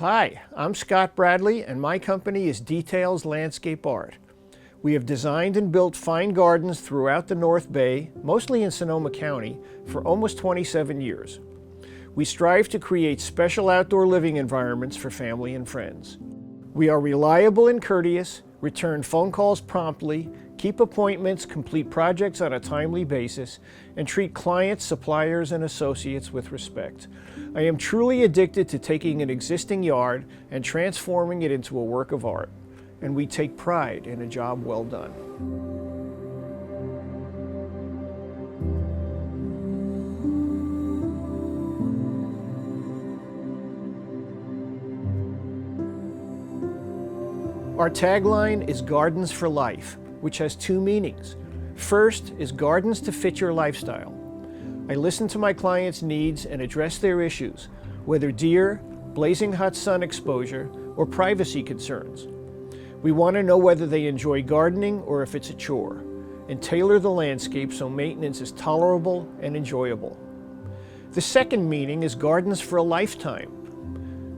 Hi, I'm Scott Bradley and my company is Details Landscape Art. We have designed and built fine gardens throughout the North Bay, mostly in Sonoma County, for almost 27 years. We strive to create special outdoor living environments for family and friends. We are reliable and courteous, return phone calls promptly, keep appointments, complete projects on a timely basis, and treat clients, suppliers, and associates with respect. I am truly addicted to taking an existing yard and transforming it into a work of art, and we take pride in a job well done. Our tagline is Gardens for Life, which has two meanings. First is gardens to fit your lifestyle. I listen to my clients' needs and address their issues, whether deer, blazing hot sun exposure, or privacy concerns. We want to know whether they enjoy gardening or if it's a chore, and tailor the landscape so maintenance is tolerable and enjoyable. The second meaning is gardens for a lifetime.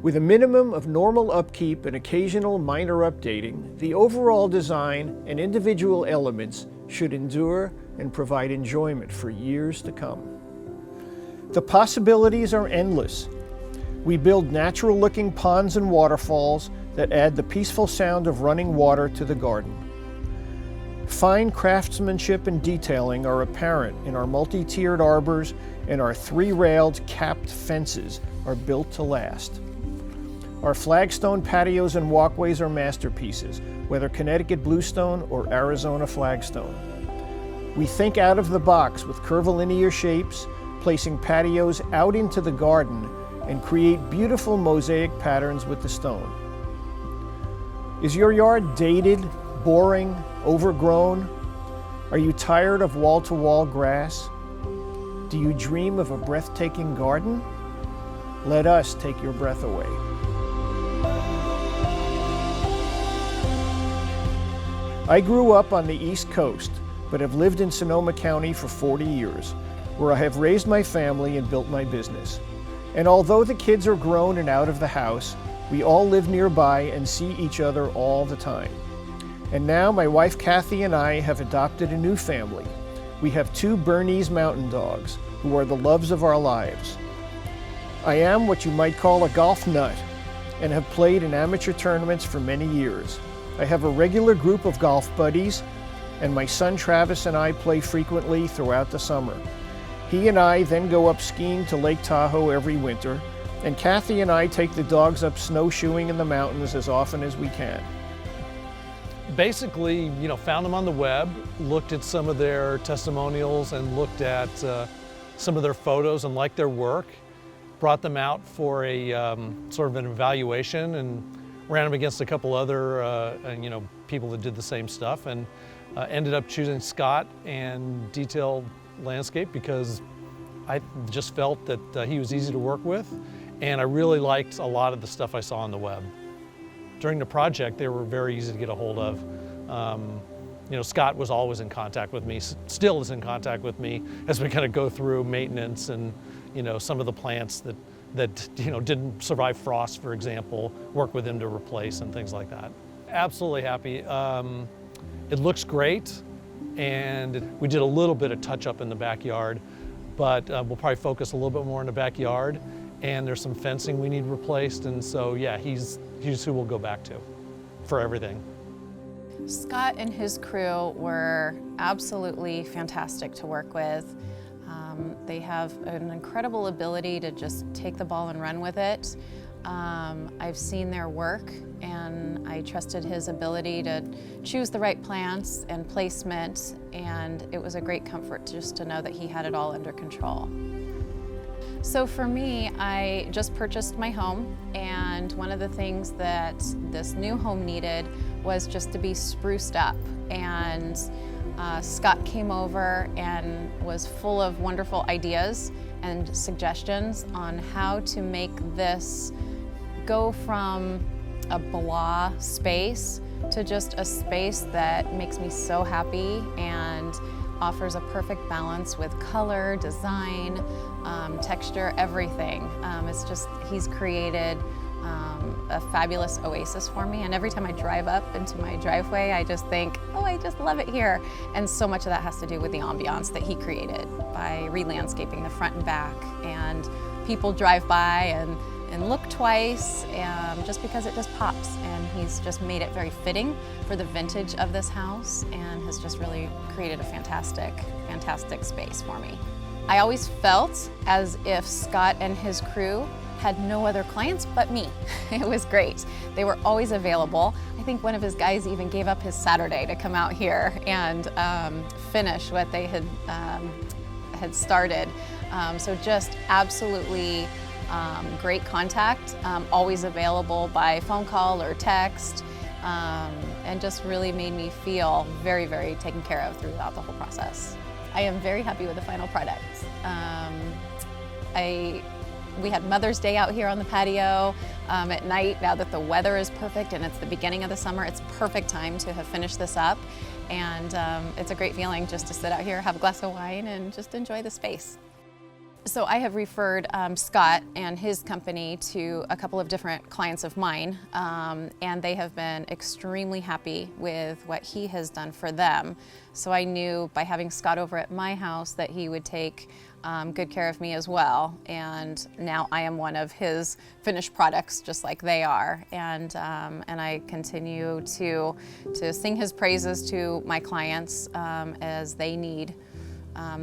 With a minimum of normal upkeep and occasional minor updating, the overall design and individual elements should endure and provide enjoyment for years to come. The possibilities are endless. We build natural-looking ponds and waterfalls that add the peaceful sound of running water to the garden. Fine craftsmanship and detailing are apparent in our multi-tiered arbors, and our three-railed capped fences are built to last. Our flagstone patios and walkways are masterpieces, whether Connecticut bluestone or Arizona flagstone. We think out of the box with curvilinear shapes, placing patios out into the garden and create beautiful mosaic patterns with the stone. Is your yard dated, boring, overgrown? Are you tired of wall-to-wall grass? Do you dream of a breathtaking garden? Let us take your breath away. I grew up on the East Coast, but have lived in Sonoma County for 40 years, where I have raised my family and built my business. And although the kids are grown and out of the house, we all live nearby and see each other all the time. And now my wife Kathy and I have adopted a new family. We have two Bernese mountain dogs, who are the loves of our lives. I am what you might call a golf nut, and have played in amateur tournaments for many years. I have a regular group of golf buddies, and my son Travis and I play frequently throughout the summer. He and I then go up skiing to Lake Tahoe every winter, and Kathy and I take the dogs up snowshoeing in the mountains as often as we can. Basically, found them on the web, looked at some of their testimonials and looked at some of their photos and liked their work, brought them out for a sort of an evaluation and ran them against a couple other people that did the same stuff, and ended up choosing Scott and Detailed Landscape because I just felt that he was easy to work with, and I really liked a lot of the stuff I saw on the web. During the project, they were very easy to get a hold of. Scott was always in contact with me, still is in contact with me as we kind of go through maintenance and some of the plants that didn't survive frost, for example, work with him to replace and things like that. Absolutely happy. It looks great, and we did a little bit of touch-up in the backyard, but we'll probably focus a little bit more in the backyard, and there's some fencing we need replaced, and so yeah, he's who we'll go back to for everything. Scott and his crew were absolutely fantastic to work with. They have an incredible ability to just take the ball and run with it. I've seen their work, and I trusted his ability to choose the right plants and placement, and it was a great comfort just to know that he had it all under control. So for me, I just purchased my home, and one of the things that this new home needed was just to be spruced up, and Scott came over and was full of wonderful ideas and suggestions on how to make this go from a blah space to just a space that makes me so happy and offers a perfect balance with color, design, texture, everything. It's just, he's created a fabulous oasis for me. And every time I drive up into my driveway, I just think, oh, I just love it here. And so much of that has to do with the ambiance that he created by re-landscaping the front and back. And people drive by and look twice, just because it just pops. And he's just made it very fitting for the vintage of this house and has just really created a fantastic, fantastic space for me. I always felt as if Scott and his crew had no other clients but me. It was great. They were always available. I think one of his guys even gave up his Saturday to come out here and finish what they had started. So just absolutely great contact, always available by phone call or text, and just really made me feel very, very taken care of throughout the whole process. I am very happy with the final product. We had Mother's Day out here on the patio at night. Now that the weather is perfect and it's the beginning of the summer, it's perfect time to have finished this up. And it's a great feeling just to sit out here, have a glass of wine, and just enjoy the space. So I have referred Scott and his company to a couple of different clients of mine, and they have been extremely happy with what he has done for them. So I knew by having Scott over at my house that he would take good care of me as well. And now I am one of his finished products, just like they are. And I continue to sing his praises to my clients as they need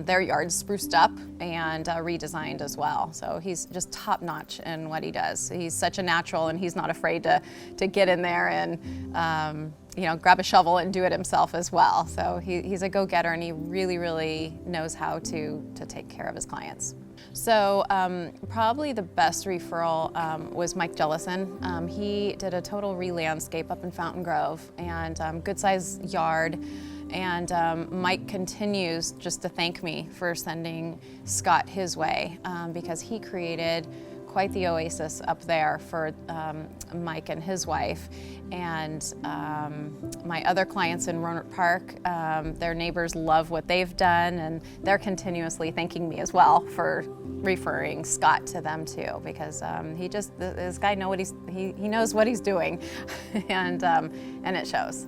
their yards spruced up and redesigned as well. So he's just top notch in what he does. He's such a natural, and he's not afraid to get in there and grab a shovel and do it himself as well. So he's a go-getter, and he really, really knows how to take care of his clients. So probably the best referral was Mike Jellison. He did a total re-landscape up in Fountain Grove, and good size yard. And Mike continues just to thank me for sending Scott his way, because he created quite the oasis up there for Mike and his wife. And my other clients in Rohnert Park, their neighbors love what they've done, and they're continuously thanking me as well for referring Scott to them too, because this guy he knows what he's doing, and it shows.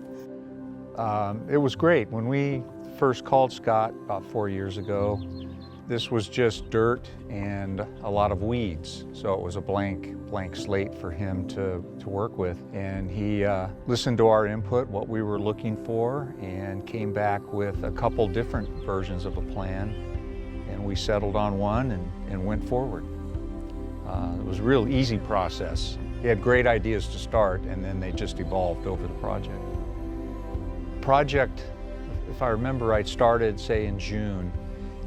It was great. When we first called Scott about 4 years ago, this was just dirt and a lot of weeds. So it was a blank slate for him to work with. And he listened to our input, what we were looking for, and came back with a couple different versions of a plan. And we settled on one and went forward. It was a real easy process. He had great ideas to start, and then they just evolved over the project. Project, if I remember right, started say in June,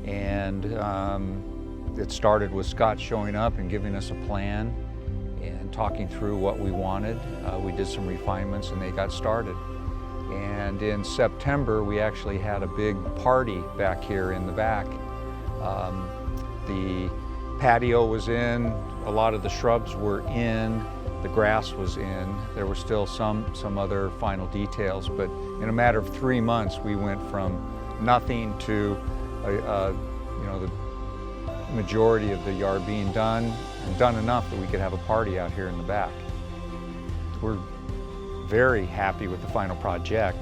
and it started with Scott showing up and giving us a plan and talking through what we wanted. We did some refinements and they got started. And in September we actually had a big party back here in the back. The patio was in, a lot of the shrubs were in, the grass was in. There were still some other final details, but in a matter of 3 months, we went from nothing to the majority of the yard being done, and done enough that we could have a party out here in the back. We're very happy with the final project.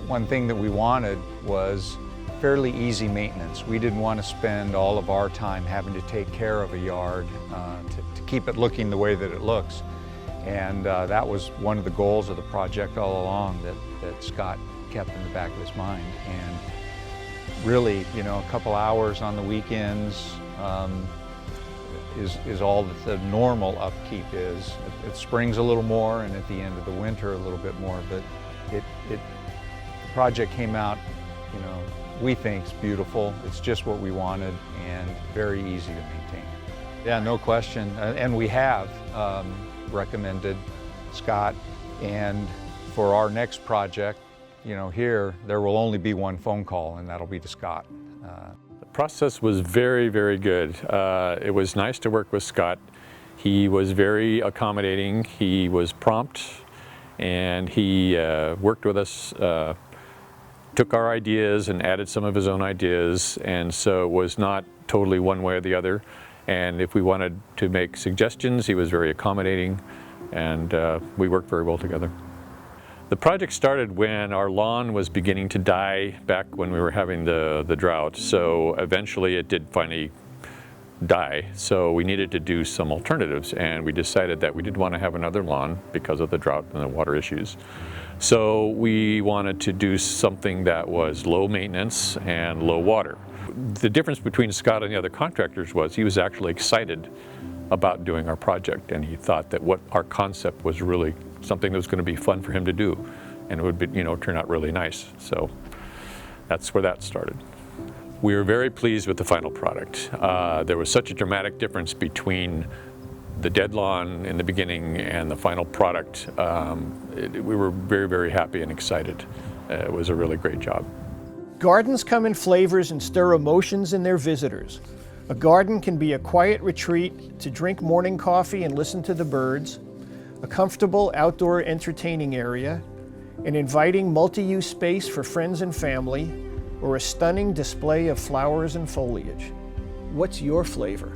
One thing that we wanted was fairly easy maintenance. We didn't want to spend all of our time having to take care of a yard to keep it looking the way that it looks. And that was one of the goals of the project all along, that Scott kept in the back of his mind. And really, a couple hours on the weekends is all that the normal upkeep is. It springs a little more, and at the end of the winter a little bit more, but the project came out, we think it's beautiful. It's just what we wanted and very easy to maintain. Yeah, no question. And we have recommended Scott, and for our next project, here, there will only be one phone call, and that'll be to Scott. The process was very, very good. It was nice to work with Scott. He was very accommodating. He was prompt, and he worked with us, took our ideas and added some of his own ideas, and so was not totally one way or the other. And if we wanted to make suggestions, he was very accommodating, and we worked very well together. The project started when our lawn was beginning to die back when we were having the drought. So eventually it did finally die. So we needed to do some alternatives, and we decided that we didn't want to have another lawn because of the drought and the water issues. So we wanted to do something that was low maintenance and low water. The difference between Scott and the other contractors was he was actually excited about doing our project, and he thought that what our concept was really something that was going to be fun for him to do, and it would be, turn out really nice. So that's where that started. We were very pleased with the final product. There was such a dramatic difference between the dead lawn in the beginning and the final product. We were very, very happy and excited. It was a really great job. Gardens come in flavors and stir emotions in their visitors. A garden can be a quiet retreat to drink morning coffee and listen to the birds, a comfortable outdoor entertaining area, an inviting multi-use space for friends and family, or a stunning display of flowers and foliage. What's your flavor?